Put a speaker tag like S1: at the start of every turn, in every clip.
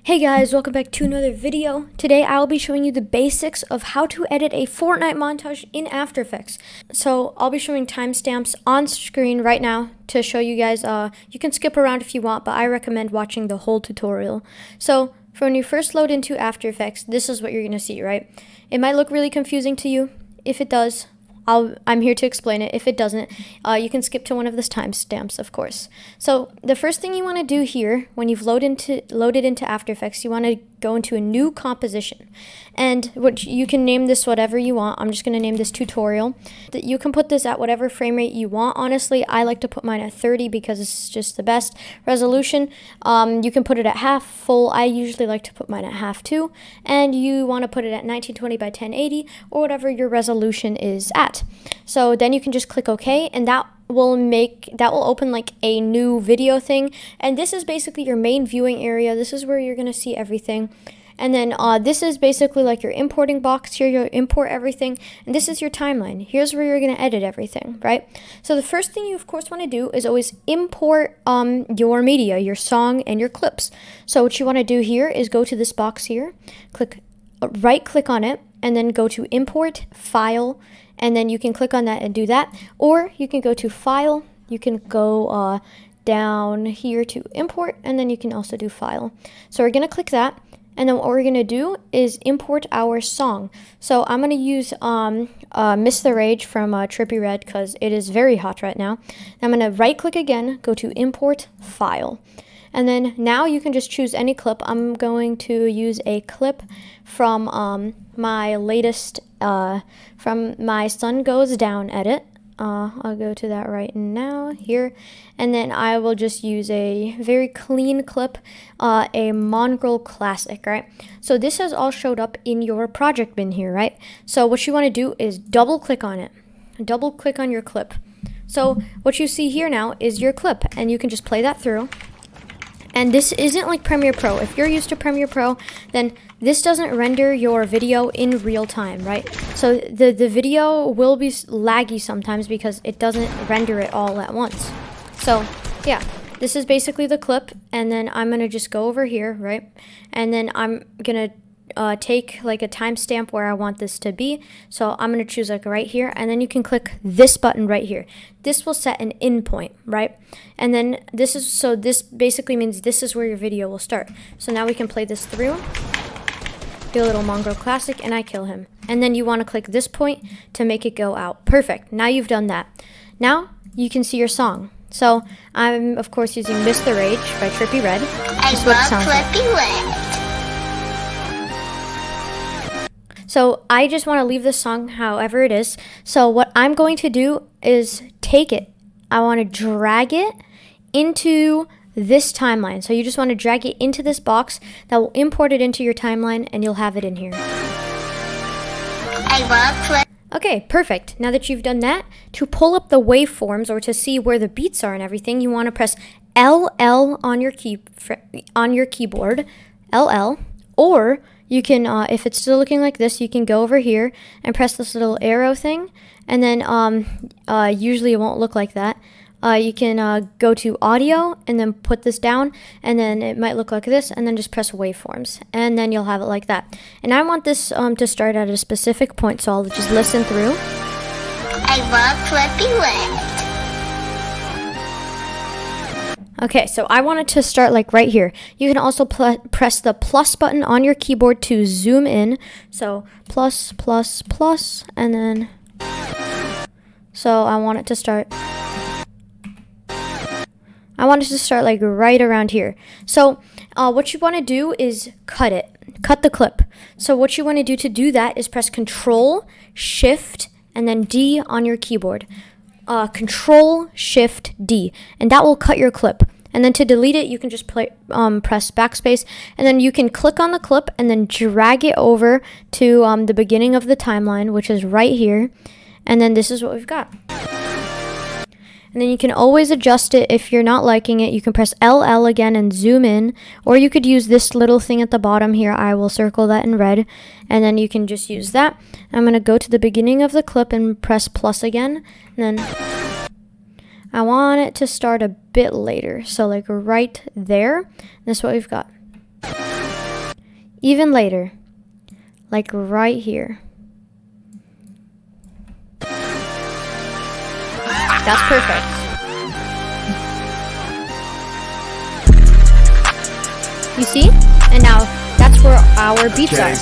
S1: Hey guys, welcome back to another video. Today I'll be showing you the basics of how to edit a Fortnite montage in After Effects. So I'll be showing timestamps on screen right now to show you guys. You can skip around if you want, but I recommend watching the whole tutorial. So for when you first load into After Effects, this is what you're going to see, right? It might look really confusing to you. If it does, I'm here to explain it. If it doesn't, you can skip to one of the timestamps, of course. So the first thing you want to do here, when you've loaded into After Effects, you want to go into a new composition. And you can name this whatever you want. I'm just going to name this tutorial. You can put this at whatever frame rate you want. Honestly, I like to put mine at 30 because it's just the best resolution. You can put it at half, full. I usually like to put mine at half too. And you want to put it at 1920 by 1080 or whatever your resolution is at. So then you can just click OK, and that will open like a new video thing. And this is basically your main viewing area. This is where you're going to see everything. And then this is basically like your importing box. Here you'll import everything, and this is your timeline. Here's where you're going to edit everything, right? So the first thing you of course want to do is always import your media, your song and your clips. So what you want to do here is go to this box here, right click on it, and then go to import file, and then you can click on that and do that. Or you can go to file, you can go down here to import, and then you can also do file. So we're going to click that. And then what we're going to do is import our song. So I'm going to use Miss the Rage from Trippy Red because it is very hot right now. I'm going to right click again, go to import file. And then now you can just choose any clip. I'm going to use a clip from my latest, from my Sun Goes Down edit. I'll go to that right now here, and then I will just use a very clean clip, a Mongrel Classic, right? So this has all showed up in your project bin here, right? So what you want to do is double click on it, double click on your clip. So what you see here now is your clip, and you can just play that through. And this isn't like Premiere Pro. If you're used to Premiere Pro, then this doesn't render your video in real time, right? So the video will be laggy sometimes because it doesn't render it all at once. So yeah, this is basically the clip, and then I'm gonna just go over here, right? And then I'm gonna take like a timestamp where I want this to be. So I'm going to choose like right here, and then you can click this button right here. This will set an in point, right? And then this basically means this is where your video will start. So now we can play this through, do a little Mongrel Classic, and I kill him. And then you want to click this point to make it go out. Perfect. Now you've done that. Now you can see your song. So I'm of course using Miss the Rage by Trippy Red.
S2: I love Trippy Red.
S1: So I just want to leave this song however it is. So what I'm going to do is take it. I want to drag it into this timeline. So you just want to drag it into this box that will import it into your timeline, and you'll have it in here. Okay, perfect. Now that you've done that, to pull up the waveforms or to see where the beats are and everything, you want to press LL on your keyboard, LL, or you can, if it's still looking like this, you can go over here and press this little arrow thing, and then usually it won't look like that. You can go to audio and then put this down, and then it might look like this, and then just press waveforms, and then you'll have it like that. And I want this to start at a specific point, so I'll just listen through.
S2: I love Trippy Red.
S1: Okay, so I want it to start like right here. You can also press the plus button on your keyboard to zoom in. So plus, plus, plus, and then, so I want it to start like right around here. So what you want to do is cut the clip. So what you want to do that is press Control, Shift, and then D on your keyboard. Control Shift D, and that will cut your clip. And then to delete it, you can just press backspace, and then you can click on the clip and then drag it over to the beginning of the timeline, which is right here. And then this is what we've got. And then you can always adjust it if you're not liking it. You can press LL again and zoom in, or you could use this little thing at the bottom here. I will circle that in red, and then you can just use that. I'm going to go to the beginning of the clip and press plus again, and then I want it to start a bit later, so like right there. That's what we've got. even later, like right here. That's perfect. You see? And now that's where our beats are.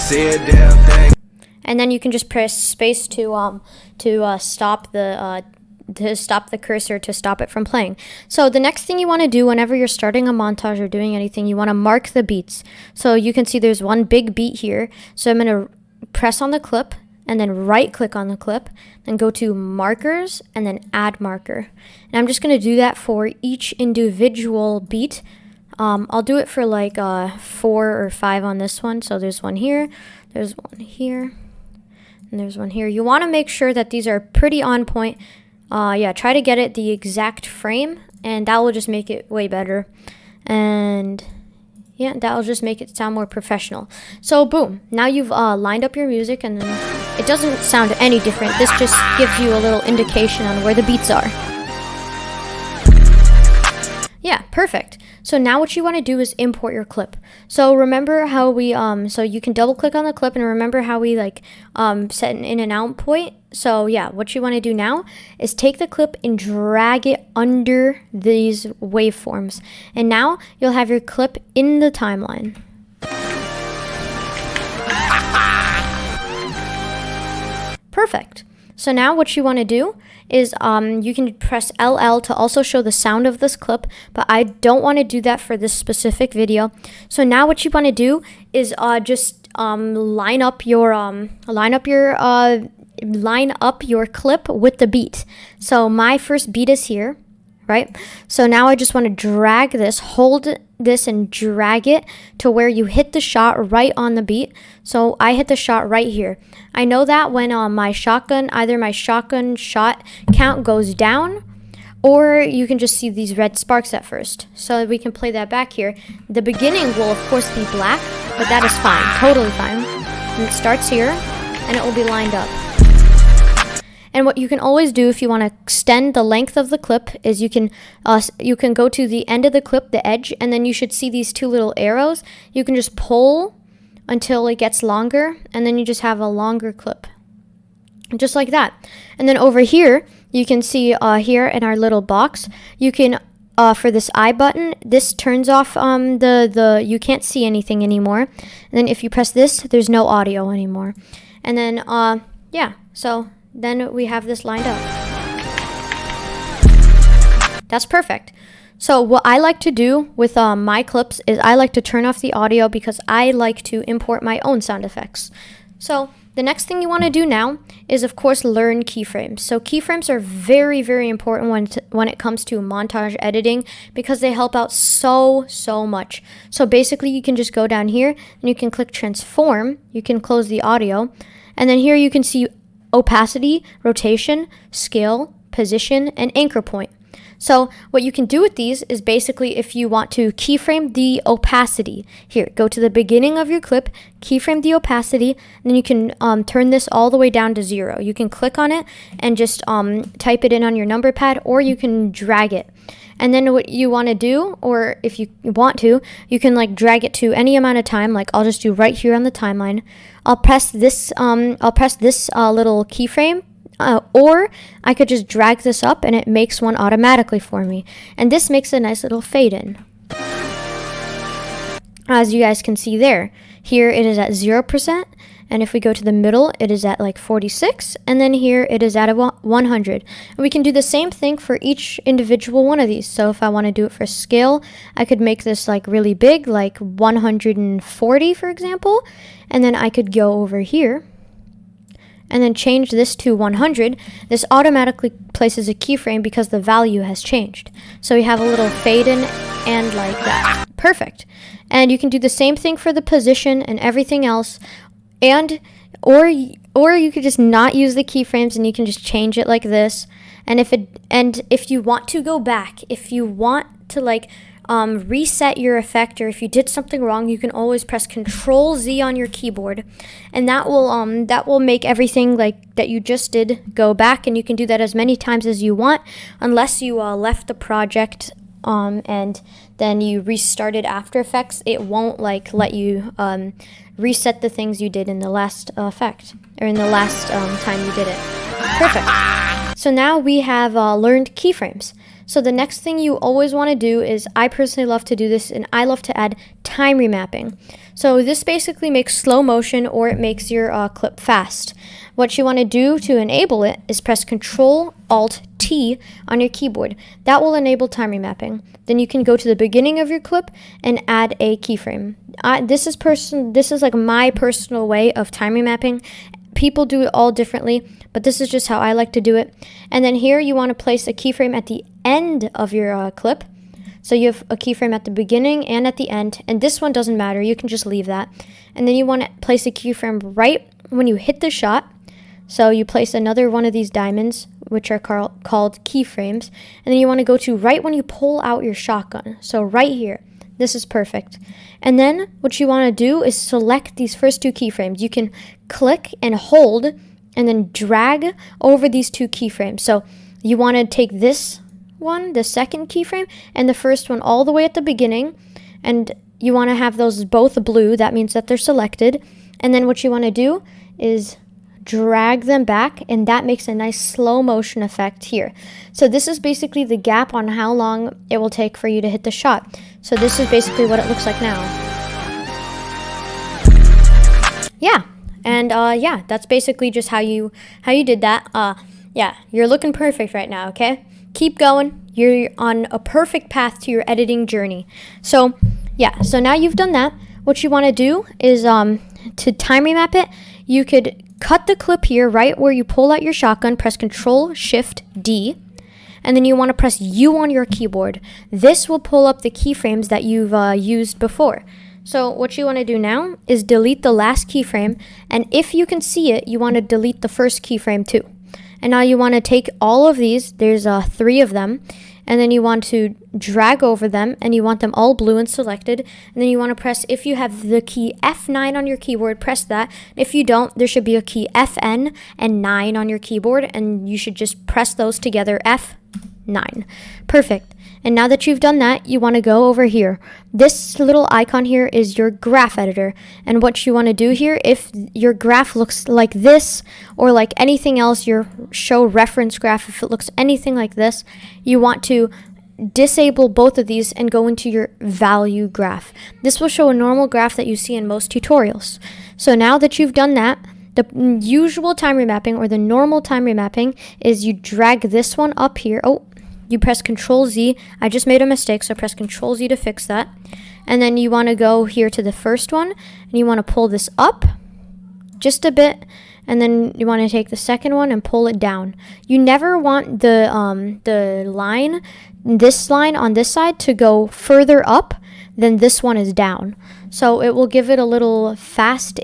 S1: And then you can just press space to stop the cursor to stop it from playing. So the next thing you want to do whenever you're starting a montage or doing anything, you want to mark the beats. So you can see there's one big beat here. So I'm going to press on the clip and then right click on the clip, then go to markers and then add marker. And I'm just going to do that for each individual beat. I'll do it for like 4 or 5 on this one. So there's one here, there's one here, and there's one here. You want to make sure that these are pretty on point. Yeah, try to get it the exact frame, and that will just make it way better. And yeah, that will just make it sound more professional. So boom, now you've lined up your music, and then it doesn't sound any different. This just gives you a little indication on where the beats are. Yeah, perfect. So now what you want to do is import your clip. So remember how we, so you can double click on the clip, and remember how we like set an in and out point. So yeah, what you want to do now is take the clip and drag it under these waveforms. And now you'll have your clip in the timeline. Perfect. So now what you want to do is you can press LL to also show the sound of this clip, but I don't want to do that for this specific video. So now what you want to do is just line up your clip with the beat. So my first beat is here, right? So now I just want to drag this, hold this and drag it to where you hit the shot right on the beat. So I hit the shot right here. I know that when either my shotgun shot count goes down, or you can just see these red sparks at first. So we can play that back here. The beginning will of course be black, but that is fine, totally fine. And it starts here, and it will be lined up. And what you can always do if you want to extend the length of the clip is you can go to the end of the clip, the edge, and then you should see these 2 little arrows. You can just pull until it gets longer, and then you just have a longer clip. Just like that. And then over here, you can see here in our little box, you can, for this I button, this turns off you can't see anything anymore. And then if you press this, there's no audio anymore. And then, yeah, so then we have this lined up. That's perfect. So what I like to do with my clips is I like to turn off the audio because I like to import my own sound effects. So the next thing you want to do now is of course learn keyframes. So keyframes are very, very important when it comes to montage editing because they help out so much. So basically you can just go down here and you can click transform, you can close the audio, and then here you can see opacity, rotation, scale, position, and anchor point. So what you can do with these is basically if you want to keyframe the opacity, here, go to the beginning of your clip, keyframe the opacity, and then you can turn this all the way down to 0. You can click on it and just type it in on your number pad, or you can drag it. And then what you want to do, or if you want to, you can like drag it to any amount of time. Like I'll just do right here on the timeline. I'll press this little keyframe. Or I could just drag this up and it makes one automatically for me. And this makes a nice little fade in. As you guys can see there, here it is at 0%. And if we go to the middle, it is at like 46. And then here it is at 100. And we can do the same thing for each individual one of these. So if I want to do it for scale, I could make this like really big, like 140, for example. And then I could go over here and then change this to 100, this automatically places a keyframe because the value has changed. So we have a little fade in and like that. Perfect. And you can do the same thing for the position and everything else. And or you could just not use the keyframes and you can just change it like this. And if you want to go back, if you want to like reset your effect, or if you did something wrong, you can always press Control-Z on your keyboard, and that will make everything like that you just did go back. And you can do that as many times as you want, unless you left the project and then you restarted After Effects, it won't like let you reset the things you did in the last effect, or in the last time you did it. Perfect. So now we have learned keyframes. So the next thing you always want to do is, I personally love to do this, and I love to add time remapping. So this basically makes slow motion, or it makes your clip fast. What you want to do to enable it is press Control-Alt-T on your keyboard. That will enable time remapping. Then you can go to the beginning of your clip and add a keyframe. This is like my personal way of time remapping. People do it all differently, but this is just how I like to do it. And then here you want to place a keyframe at the end of your clip. So you have a keyframe at the beginning and at the end, and this one doesn't matter, you can just leave that. And then you want to place a keyframe right when you hit the shot. So you place another one of these diamonds, which are called keyframes, and then you want to go to right when you pull out your shotgun. So right here. This is perfect. And then what you want to do is select these first two keyframes. You can click and hold and then drag over these two keyframes. So you want to take this one, the second keyframe, and the first one all the way at the beginning, and you want to have those both blue. That means that they're selected. And then what you want to do is drag them back, and that makes a nice slow motion effect here. So this is basically the gap on how long it will take for you to hit the shot. So this is basically what it looks like now. Yeah, and yeah, that's basically just how you did that. Yeah, you're looking perfect right now, okay? Keep going. You're on a perfect path to your editing journey. So yeah, so now you've done that. What you want to do is to time remap it, you could cut the clip here right where you pull out your shotgun, press Control-Shift-D, and then you want to press U on your keyboard. This will pull up the keyframes that you've used before. So what you want to do now is delete the last keyframe, and if you can see it, you want to delete the first keyframe too. And now you want to take all of these, there's 3 of them, and then you want to drag over them, and you want them all blue and selected. And then you want to press, if you have the key F9 on your keyboard, press that. If you don't, there should be a key FN and 9 on your keyboard, and you should just press those together, F9. Perfect. And now that you've done that, you want to go over here. This little icon here is your graph editor. And what you want to do here, if your graph looks like this or like anything else, your show reference graph, if it looks anything like this, you want to disable both of these and go into your value graph. This will show a normal graph that you see in most tutorials. So now that you've done that, the usual time remapping, or the normal time remapping, is you drag this one up here. Oh, you press Control-Z. I just made a mistake, so press Control-Z to fix that. And then you want to go here to the first one, and you want to pull this up just a bit, and then you want to take the second one and pull it down. You never want the line, this line on this side, to go further up than this one is down. So it will give it a little fast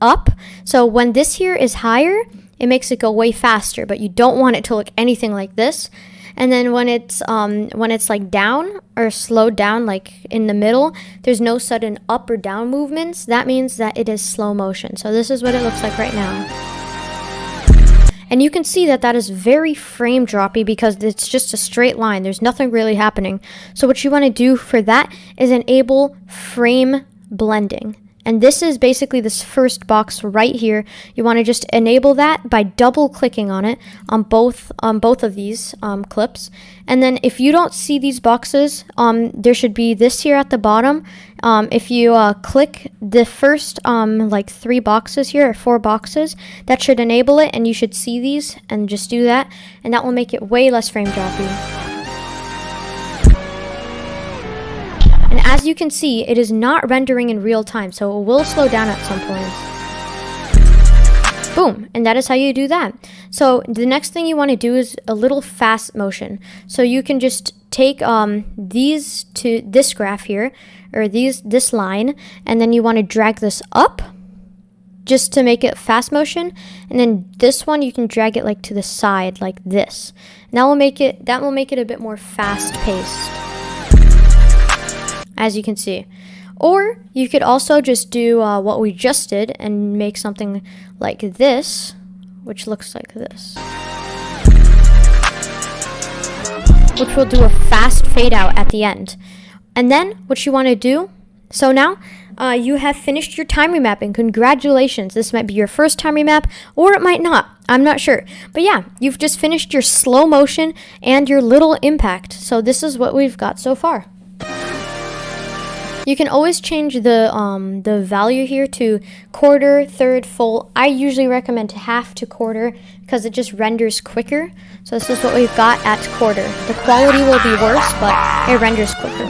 S1: up. So when this here is higher, it makes it go way faster, but you don't want it to look anything like this. And then when it's like down or slowed down, like in the middle, there's no sudden up or down movements. That means that it is slow motion. So this is what it looks like right now. And you can see that that is very frame droppy because it's just a straight line. There's nothing really happening. So what you want to do for that is enable frame blending. And this is basically this first box right here. You want to just enable that by double clicking on it on both of these clips. And then if you don't see these boxes, there should be this here at the bottom. If you click the first like 3 boxes here, or 4 boxes, that should enable it, and you should see these, and just do that, and that will make it way less frame droppy. And as you can see, it is not rendering in real time, so it will slow down at some point. Boom, and that is how you do that. So the next thing you want to do is a little fast motion. So you can just take these to this graph here, or this line, and then you want to drag this up just to make it fast motion, and then this one you can drag it like to the side like this. And that will make it a bit more fast paced, as you can see. Or you could also just do what we just did and make something like this, which looks like this. which will do a fast fade out at the end. And then what you want to do, so now you have finished your time remapping. Congratulations. This might be your first time remap, or it might not. I'm not sure. But yeah, you've just finished your slow motion and your little impact. So this is what we've got so far. You can always change the value here to quarter, third, full. I usually recommend half to quarter because it just renders quicker. So this is what we've got at quarter. The quality will be worse, but it renders quicker.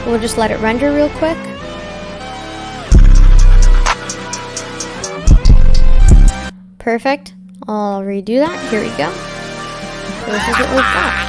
S1: We'll just let it render real quick. Perfect. I'll redo that. Here we go. So this is what we've got.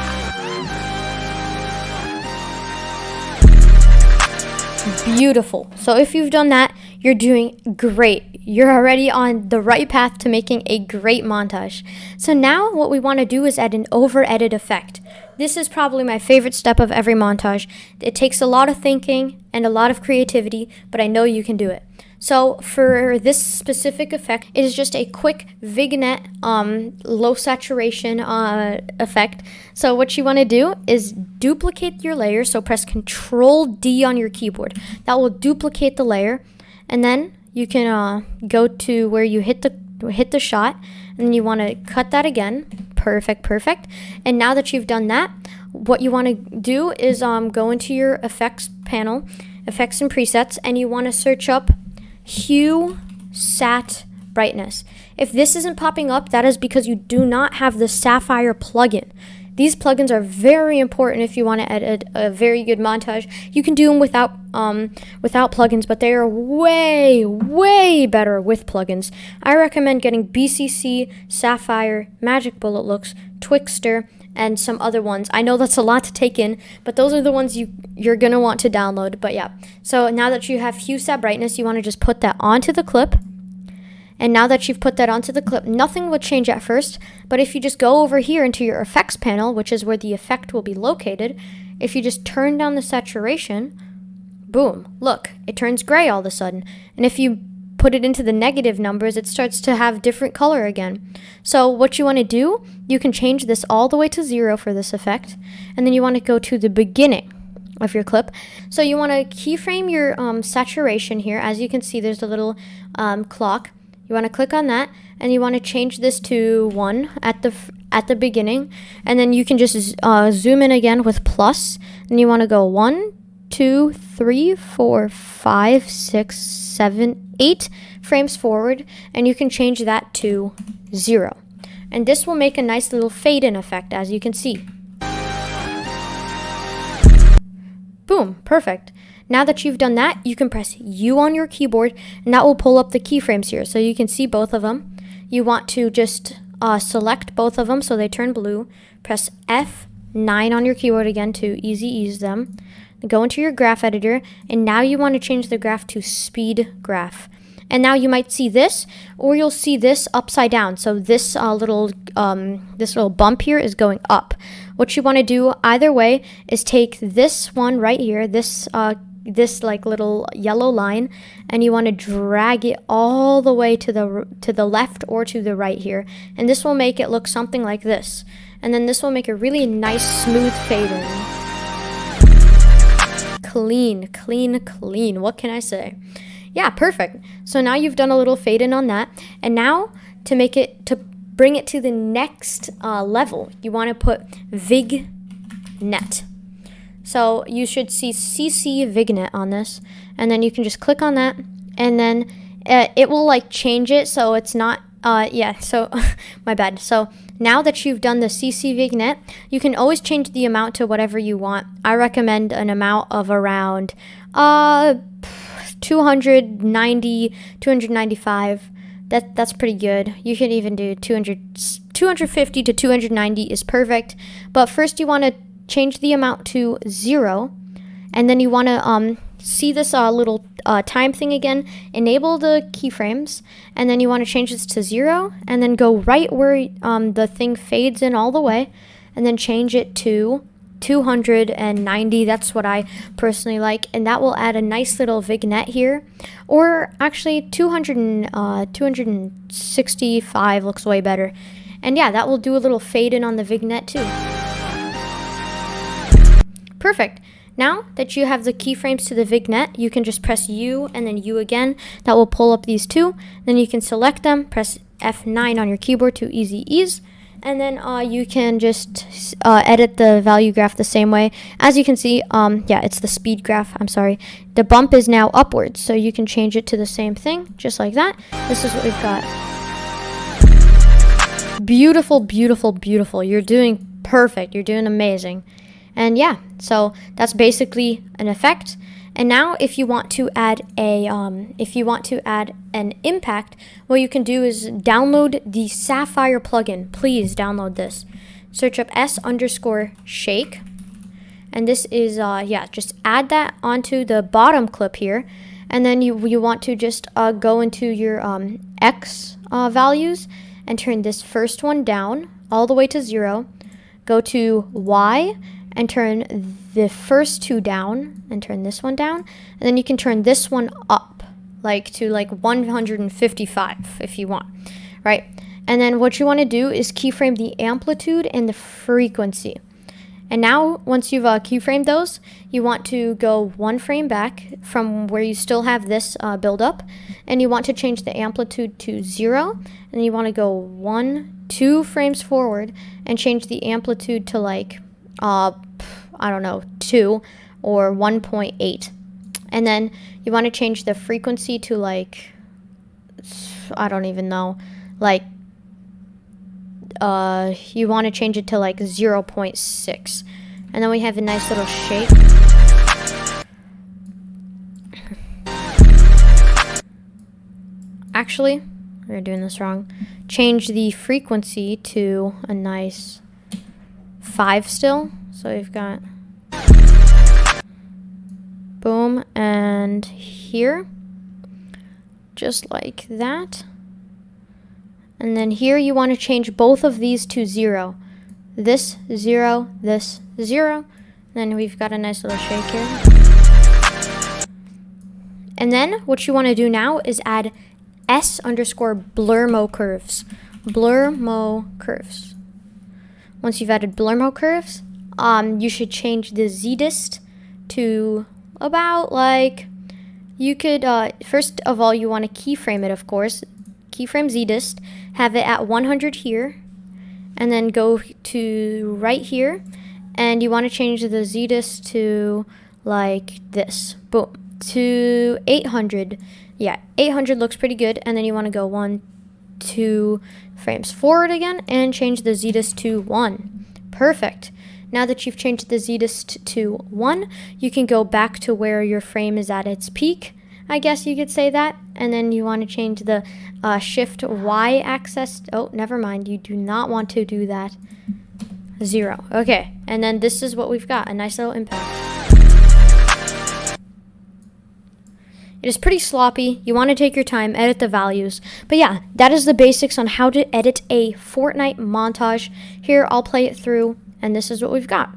S1: Beautiful. So if you've done that, you're doing great. You're already on the right path to making a great montage. So now what we want to do is add an over-edit effect. This is probably my favorite step of every montage. It takes a lot of thinking and a lot of creativity, but I know you can do it. So for this specific effect, it is just a quick vignette, low saturation effect. So what you want to do is duplicate your layer. So press Control D on your keyboard. That will duplicate the layer, and then you can go to where you hit the shot, and then you want to cut that again. Perfect, perfect. And now that you've done that, what you want to do is go into your effects panel, effects and presets, and you want to search up hue, sat, brightness. If this isn't popping up, that is because you do not have the Sapphire plugin. These plugins are very important if you want to edit a very good montage. You can do them without plugins, but they are way, way better with plugins. I recommend getting BCC, Sapphire, Magic Bullet Looks, Twixtor, and some other ones. I know that's a lot to take in, but those are the ones you're going to want to download. But yeah, so now that you have hue, sat, brightness, you want to just put that onto the clip. And now that you've put that onto the clip, nothing will change at first. But if you just go over here into your effects panel, which is where the effect will be located, if you just turn down the saturation, boom, look, it turns gray all of a sudden. And if you put it into the negative numbers, it starts to have different color again. So what you want to do, you can change this all the way to 0 for this effect, and then you want to go to the beginning of your clip. So you want to keyframe your saturation here. As you can see, there's a little clock. You want to click on that, and you want to change this to 1 at the beginning, and then you can just zoom in again with plus, and you want to go 1, 2, 3, 4, 5, 6, 7, 8 frames forward, and you can change that to 0. And this will make a nice little fade in effect, as you can see. Boom, perfect. Now that you've done that, you can press U on your keyboard, and that will pull up the keyframes here, so you can see both of them. You want to just select both of them so they turn blue. Press F9 on your keyboard again to easy ease them. Go into your graph editor, and now you want to change the graph to speed graph. And now you might see this, or you'll see this upside down. So this little bump here is going up. What you want to do either way is take this one right here, this like little yellow line, and you want to drag it all the way to the left or to the right here. And this will make it look something like this. And then this will make a really nice smooth fade in. Clean, clean, clean. What can I say? Yeah, perfect. So now you've done a little fade in on that. And now to bring it to the next level, you want to put vignette. So you should see CC vignette on this, and then you can just click on that, and then it will like change it so it's not so my bad. So now that you've done the CC vignette, you can always change the amount to whatever you want. I recommend an amount of around 290, 295. That's pretty good. You could even do 250 to 290 is perfect. But first you want to change the amount to 0, and then you want to see this little time thing again, enable the keyframes, and then you want to change this to 0, and then go right where the thing fades in all the way, and then change it to 290. That's what I personally like, and that will add a nice little vignette here. Or actually 265 looks way better. And yeah, that will do a little fade in on the vignette too. Perfect. Now that you have the keyframes to the vignette, you can just press U and then U again. That will pull up these two. Then you can select them, press F9 on your keyboard to easy ease. And then you can just edit the value graph the same way. As you can see, yeah, it's the speed graph, I'm sorry. The bump is now upwards, so you can change it to the same thing, just like that. This is what we've got. Beautiful, beautiful, beautiful. You're doing perfect. You're doing amazing. And yeah, so that's basically an effect. And now if you want to add an impact, what you can do is download the Sapphire plugin. Please download this. Search up S_shake. And this is, yeah, just add that onto the bottom clip here. And then you want to just go into your X values and turn this first one down all the way to 0. Go to Y and turn the first two down and turn this one down. And then you can turn this one up to 155 if you want, right? And then what you want to do is keyframe the amplitude and the frequency. And now once you've keyframed those, you want to go one frame back from where you still have this build up, and you want to change the amplitude to 0, and you want to go 2 frames forward and change the amplitude to I don't know, 2 or 1.8. And then you want to change the frequency to I don't even know, you want to change it to 0.6. And then we have a nice little shake. Actually, we're doing this wrong. Change the frequency to a nice 5 still. So we've got boom, and here, just like that. And then here you want to change both of these to 0. This 0, this 0. Then we've got a nice little shake here. And then what you want to do now is add S_blurmo curves. Blurmo curves. Once you've added blurmo curves, you should change the Z-dist to about you could, first of all, you want to keyframe it, of course. Keyframe Z-dist, have it at 100 here, and then go to right here, and you want to change the Z-dist to this. Boom. To 800. Yeah, 800 looks pretty good, and then you want to go 2 frames forward again and change the Z-dist to 1. Perfect. Now that you've changed the Z-dist to 1, you can go back to where your frame is at its peak, I guess you could say that. And then you want to change the shift Y axis. Oh, never mind. You do not want to do that. 0. Okay. And then this is what we've got. A nice little impact. It is pretty sloppy. You want to take your time, edit the values. But yeah, that is the basics on how to edit a Fortnite montage. Here, I'll play it through, and this is what we've got.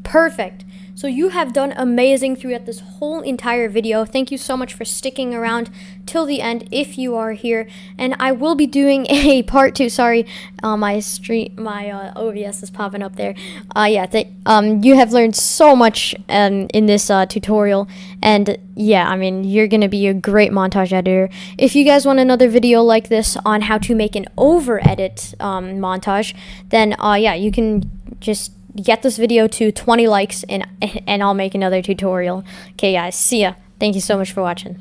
S1: Perfect. So you have done amazing throughout this whole entire video. Thank you so much for sticking around till the end if you are here. And I will be doing a part 2. Sorry, my OBS is popping up there. Yeah, you have learned so much in this tutorial. And yeah, I mean, you're going to be a great montage editor. If you guys want another video like this on how to make an OVEREDIT montage, then yeah, you can just get this video to 20 likes and I'll make another tutorial. Okay guys, see ya. Thank you so much for watching.